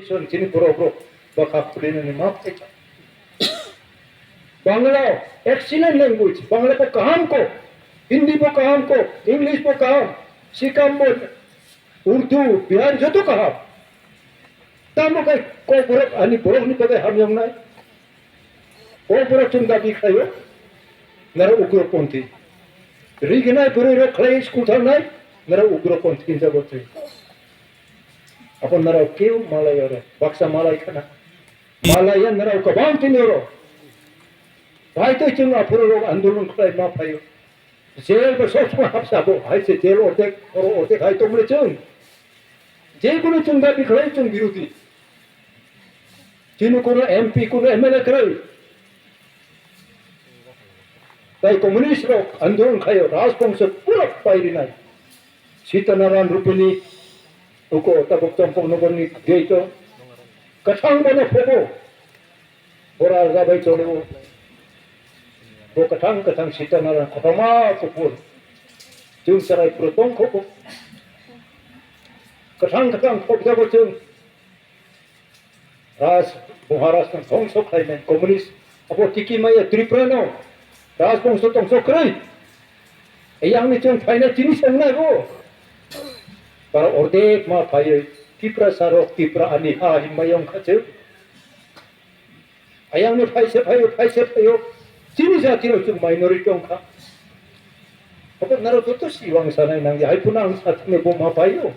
son sini borok bakap ini maaf saja. Bangla excellent language. Bangla को kaham को, हिंदी को kaham को, English को kaham, सिक्किम में उर्दू, बिहार जोतो kaham. Tamu kai kokborok ani borok ni pakai ham yang nai. Kokborok cuma dabi kayo, nara ugroponti. Riginai beri klay school nai, nara ugroponti kinja botri. Apa nara keu Malay orang, baksa Malay kana. Malaya nara ukabang tinero. Baik tu cuma apurok andulun klay mapayo. Jail besok semua hapsabo, hai se jail ortek hai tu mulai cung. Jail kuno cung dabi klay cung birudi. Cino kuno MP kuno MLA klay. Tapi komunis rok andulun kayo raspongsa purak pairinai. Sita naran rupini uko tabok campong nogoni Joto. Katang mana fobo. Ora gabai cholo. Bo katang sita naran kotama kupur. Jung sarai protong kopo. Katang kop jabo jung. Ras Maharashtra tongsok kaimen komunis. Apo tiki maya triprano. Ras bongso tongsok krai. Yang ni jung faina jenis yang nai bo. Para ordek ma payo tipra sarok tipra ani ha himayong kacu. Ayang ni paise payo. Sini saya kira cuma minoriti orang kah. Apa nara tu siwang sana nang ya. Hai punang satu ni bom apa yo.